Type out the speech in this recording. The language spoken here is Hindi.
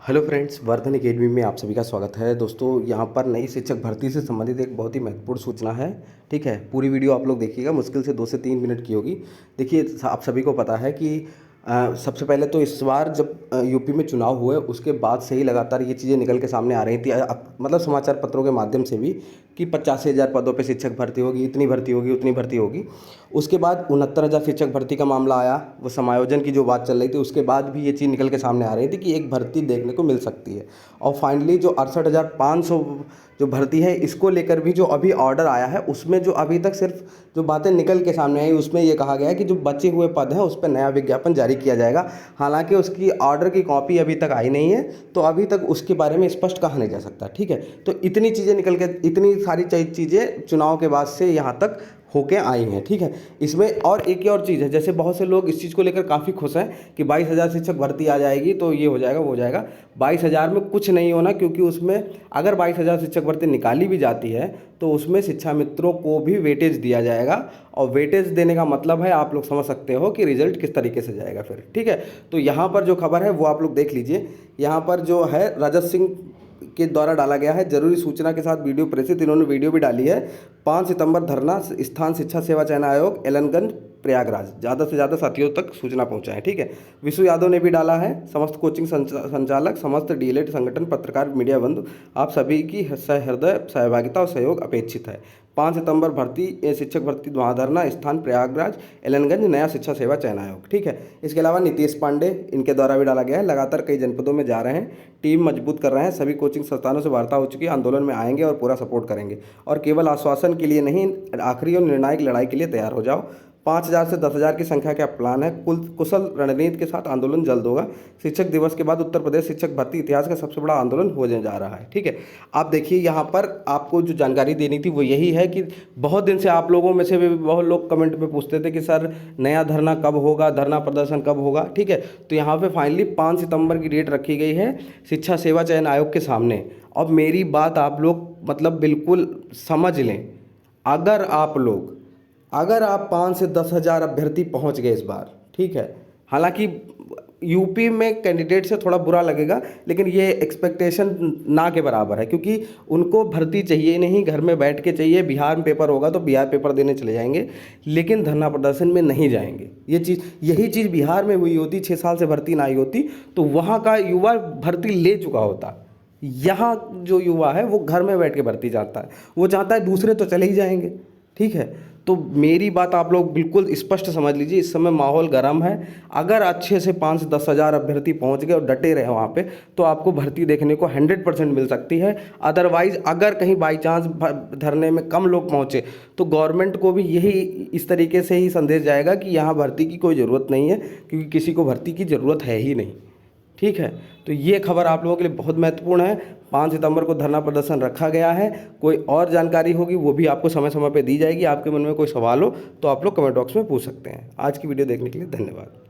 हेलो फ्रेंड्स, वर्धन एकेडमी में आप सभी का स्वागत है। दोस्तों, यहाँ पर नई शिक्षक भर्ती से संबंधित एक बहुत ही महत्वपूर्ण सूचना है। ठीक है, पूरी वीडियो आप लोग देखिएगा, मुश्किल से 2 से 3 मिनट की होगी। देखिए, आप सभी को पता है कि सबसे पहले तो इस बार जब यूपी में चुनाव हुए उसके बाद से ही लगातार ये चीज़ें निकल के सामने आ रही थी, मतलब समाचार पत्रों के माध्यम से भी, कि 85,000 पदों पे शिक्षक भर्ती होगी, इतनी भर्ती होगी, उतनी भर्ती होगी। उसके बाद 69,000 शिक्षक भर्ती का मामला आया, वो समायोजन की जो बात चल रही थी, उसके बाद भी ये चीज़ निकल के सामने आ रही थी कि एक भर्ती देखने को मिल सकती है। और फाइनली जो 68,500 जो भर्ती है, इसको लेकर भी जो अभी ऑर्डर आया है, उसमें जो अभी तक सिर्फ जो बातें निकल के सामने आई, उसमें ये कहा गया है कि जो बचे हुए पद हैं उस पर नया विज्ञापन जारी किया जाएगा। हालांकि उसकी ऑर्डर की कॉपी अभी तक आई नहीं है, तो अभी तक उसके बारे में स्पष्ट कहा नहीं जा सकता। ठीक है, तो इतनी चीज़ें निकल के, इतनी सारी चीज़ें चुनाव के बाद से यहाँ तक होके आई हैं। ठीक है, इसमें और एक ही और चीज़ है, जैसे बहुत से लोग इस चीज़ को लेकर काफ़ी खुश हैं कि 22,000 शिक्षक भर्ती आ जाएगी तो ये हो जाएगा, वो हो जाएगा। 22,000 में कुछ नहीं होना, क्योंकि उसमें अगर 22,000 शिक्षक भर्ती निकाली भी जाती है तो उसमें शिक्षा मित्रों को भी वेटेज दिया जाएगा। और वेटेज देने का मतलब है, आप लोग समझ सकते हो कि रिजल्ट किस तरीके से जाएगा फिर। ठीक है, तो यहाँ पर जो खबर है वो आप लोग देख लीजिए। यहाँ पर जो है, रजत सिंह के द्वारा डाला गया है, जरूरी सूचना के साथ वीडियो प्रेषित, इन्होंने वीडियो भी डाली है। 5 सितंबर धरना, स्थान शिक्षा सेवा चयन आयोग, एलनगंज प्रयागराज। ज़्यादा से ज़्यादा साथियों तक सूचना पहुंचाएं। ठीक है, विशु यादव ने भी डाला है, समस्त कोचिंग संचालक, समस्त डीएलएड संगठन, पत्रकार, मीडिया बंधु, आप सभी की सहृदय सहभागिता और सहयोग अपेक्षित है। 5 सितंबर भर्ती, शिक्षक भर्ती धरना, स्थान प्रयागराज, एलनगंज, नया शिक्षा सेवा चयन आयोग। ठीक है, इसके अलावा नीतीश पांडे, इनके द्वारा भी डाला गया है, लगातार कई जनपदों में जा रहे हैं, टीम मजबूत कर रहे हैं, सभी कोचिंग संस्थानों से वार्ता हो चुकी है, आंदोलन में आएंगे और पूरा सपोर्ट करेंगे, और केवल आश्वासन के लिए नहीं, आखिरी और निर्णायक लड़ाई के लिए तैयार हो जाओ। 5,000 से 10,000 की संख्या का प्लान है, कुशल रणनीति के साथ आंदोलन जल्द होगा। शिक्षक दिवस के बाद उत्तर प्रदेश शिक्षक भर्ती इतिहास का सबसे बड़ा आंदोलन होने जा रहा है। ठीक है, आप देखिए, यहाँ पर आपको जो जानकारी देनी थी वो यही है कि बहुत दिन से आप लोगों में से भी बहुत लोग कमेंट में पूछते थे कि सर नया धरना कब होगा, धरना प्रदर्शन कब होगा। ठीक है, तो यहाँ पे फाइनली 5 सितंबर की डेट रखी गई है शिक्षा सेवा चयन आयोग के सामने। अब मेरी बात आप लोग मतलब बिल्कुल समझ लें, अगर आप 5 से 10,000 अभ्यर्थी पहुंच गए इस बार, ठीक है, हालांकि यूपी में कैंडिडेट से थोड़ा बुरा लगेगा, लेकिन ये एक्सपेक्टेशन ना के बराबर है, क्योंकि उनको भर्ती चाहिए नहीं, घर में बैठ के चाहिए। बिहार में पेपर होगा तो बिहार पेपर देने चले जाएंगे, लेकिन धरना प्रदर्शन में नहीं जाएंगे। यही चीज़ बिहार में हुई होती, 6 साल से भर्ती ना आई होती तो वहाँ का युवा भर्ती ले चुका होता। यहाँ जो युवा है वो घर में बैठ के भर्ती चाहता है, वो चाहता है दूसरे तो चले ही जाएंगे। ठीक है, तो मेरी बात आप लोग बिल्कुल स्पष्ट समझ लीजिए, इस समय माहौल गर्म है। अगर अच्छे से 5 से 10,000 अभ्यर्थी पहुंच गए और डटे रहे वहाँ पे, तो आपको भर्ती देखने को 100% मिल सकती है। अदरवाइज अगर कहीं बाई चांस धरने में कम लोग पहुँचे तो गवर्नमेंट को भी यही इस तरीके से ही संदेश जाएगा कि यहाँ भर्ती की कोई ज़रूरत नहीं है, क्योंकि किसी को भर्ती की ज़रूरत है ही नहीं। ठीक है, तो ये खबर आप लोगों के लिए बहुत महत्वपूर्ण है। 5 सितंबर को धरना प्रदर्शन रखा गया है। कोई और जानकारी होगी वो भी आपको समय समय पे दी जाएगी। आपके मन में कोई सवाल हो तो आप लोग कमेंट बॉक्स में पूछ सकते हैं। आज की वीडियो देखने के लिए धन्यवाद।